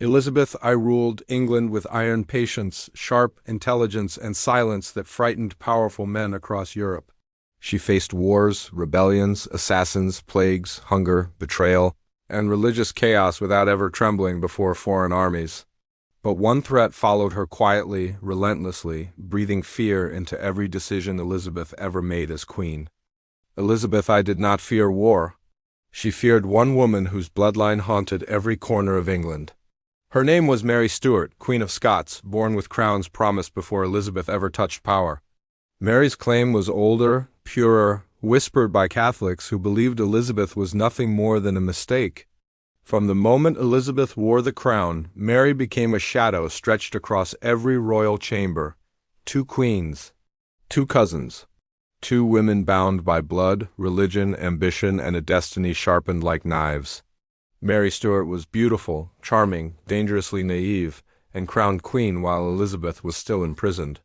Elizabeth I ruled England with iron patience, sharp intelligence, and silence that frightened powerful men across Europe. She faced wars, rebellions, assassins, plagues, hunger, betrayal, and religious chaos without ever trembling before foreign armies. But one threat followed her quietly, relentlessly, breathing fear into every decision Elizabeth ever made as queen. Elizabeth I did not fear war. She feared one woman whose bloodline haunted every corner of England. Her name was Mary Stuart, Queen of Scots, born with crowns promised before Elizabeth ever touched power. Mary's claim was older, purer, whispered by Catholics who believed Elizabeth was nothing more than a mistake. From the moment Elizabeth wore the crown, Mary became a shadow stretched across every royal chamber. Two queens, two cousins, two women bound by blood, religion, ambition, and a destiny sharpened like knives. Mary Stuart was beautiful, charming, dangerously naive, and crowned queen while Elizabeth was still imprisoned.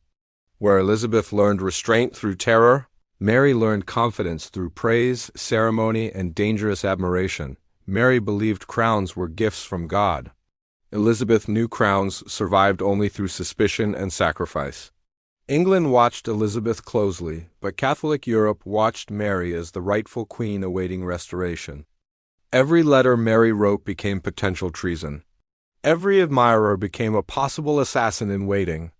Where Elizabeth learned restraint through terror, Mary learned confidence through praise, ceremony, and dangerous admiration. Mary believed crowns were gifts from God. Elizabeth knew crowns survived only through suspicion and sacrifice. England watched Elizabeth closely, but Catholic Europe watched Mary as the rightful queen awaiting restoration. Every letter Mary wrote became potential treason. Every admirer became a possible assassin in waiting.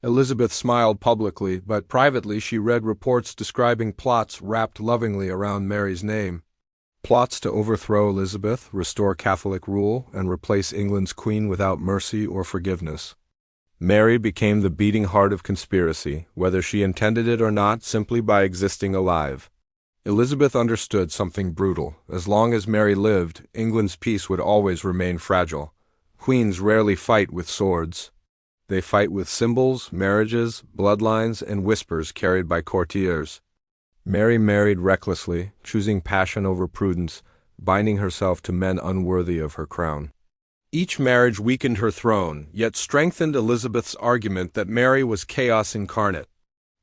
Elizabeth smiled publicly, but privately she read reports describing plots wrapped lovingly around Mary's name. Plots to overthrow Elizabeth, restore Catholic rule, and replace England's queen without mercy or forgiveness. Mary became the beating heart of conspiracy, whether she intended it or not, simply by existing alive. Elizabeth understood something brutal. As long as Mary lived, England's peace would always remain fragile. Queens rarely fight with swords. They fight with symbols, marriages, bloodlines, and whispers carried by courtiers. Mary married recklessly, choosing passion over prudence, binding herself to men unworthy of her crown. Each marriage weakened her throne, yet strengthened Elizabeth's argument that Mary was chaos incarnate.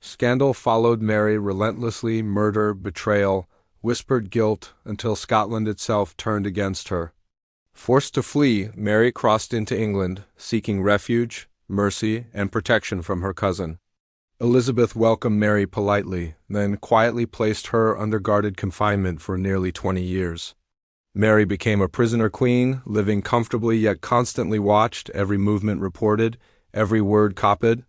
Scandal followed Mary relentlessly, murder, betrayal, whispered guilt, until Scotland itself turned against her. Forced to flee, Mary crossed into England, seeking refuge, mercy, and protection from her cousin. Elizabeth welcomed Mary politely, then quietly placed her under guarded confinement for nearly 20 years. Mary became a prisoner queen, living comfortably yet constantly watched, every movement reported, every word copied.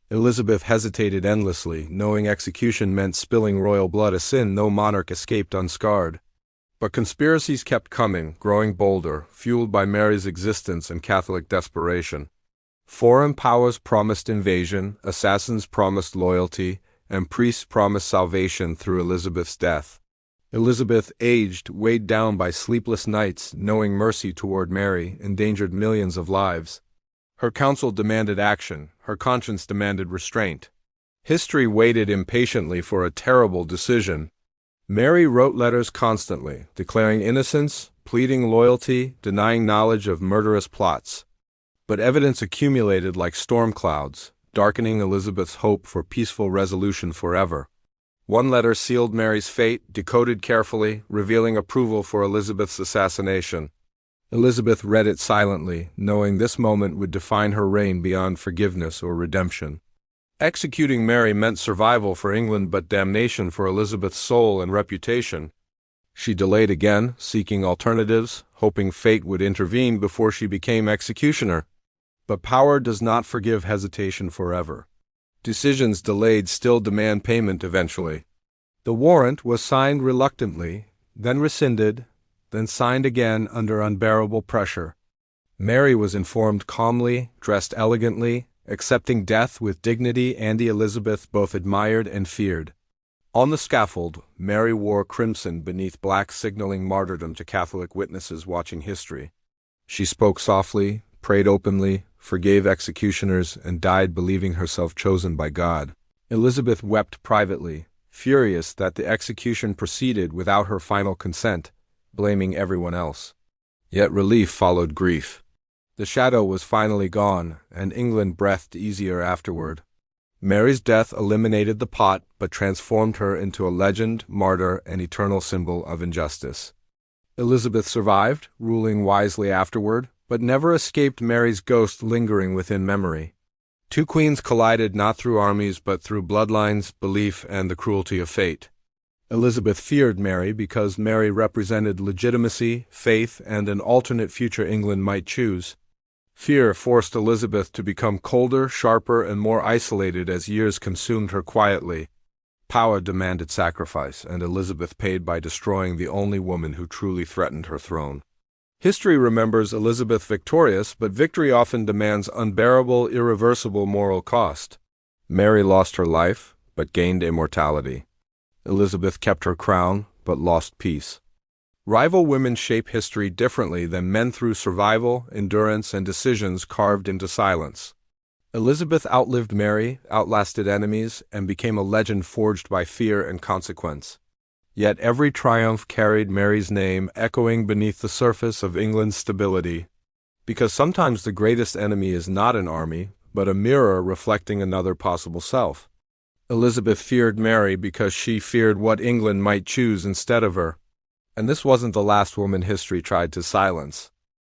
Elizabeth hesitated endlessly, knowing execution meant spilling royal blood, a sin no monarch escaped unscarred. But conspiracies kept coming, growing bolder, fueled by Mary's existence and Catholic desperation. Foreign powers promised invasion, assassins promised loyalty, and priests promised salvation through Elizabeth's death. Elizabeth, aged, weighed down by sleepless nights, knowing mercy toward Mary endangered millions of lives. Her counsel demanded action, her conscience demanded restraint. History waited impatiently for a terrible decision. Mary wrote letters constantly, declaring innocence, pleading loyalty, denying knowledge of murderous plots. But evidence accumulated like storm clouds, darkening Elizabeth's hope for peaceful resolution forever. One letter sealed Mary's fate, decoded carefully, revealing approval for Elizabeth's assassination. Elizabeth read it silently, knowing this moment would define her reign beyond forgiveness or redemption. Executing Mary meant survival for England but damnation for Elizabeth's soul and reputation. She delayed again, seeking alternatives, hoping fate would intervene before she became executioner. But power does not forgive hesitation forever. Decisions delayed still demand payment eventually. The warrant was signed reluctantly, then rescinded, then signed again under unbearable pressure. Mary was informed calmly, dressed elegantly, accepting death with dignity Andy Elizabeth both admired and feared. On the scaffold, Mary wore crimson beneath black, signaling martyrdom to Catholic witnesses watching history. She spoke softly, prayed openly, forgave executioners, and died believing herself chosen by God. Elizabeth wept privately, furious that the execution proceeded without her final consent, blaming everyone else. Yet relief followed grief. The shadow was finally gone, and England breathed easier afterward. Mary's death eliminated the pot, but transformed her into a legend, martyr, and eternal symbol of injustice. Elizabeth survived, ruling wisely afterward, but never escaped Mary's ghost lingering within memory. Two queens collided not through armies but through bloodlines, belief, and the cruelty of fate. Elizabeth feared Mary because Mary represented legitimacy, faith, and an alternate future England might choose. Fear forced Elizabeth to become colder, sharper, and more isolated as years consumed her quietly. Power demanded sacrifice, and Elizabeth paid by destroying the only woman who truly threatened her throne. History remembers Elizabeth victorious, but victory often demands unbearable, irreversible moral cost. Mary lost her life, but gained immortality. Elizabeth kept her crown, but lost peace. Rival women shape history differently than men through survival, endurance, and decisions carved into silence. Elizabeth outlived Mary, outlasted enemies, and became a legend forged by fear and consequence. Yet every triumph carried Mary's name echoing beneath the surface of England's stability. Because sometimes the greatest enemy is not an army, but a mirror reflecting another possible self. Elizabeth feared Mary because she feared what England might choose instead of her. And this wasn't the last woman history tried to silence.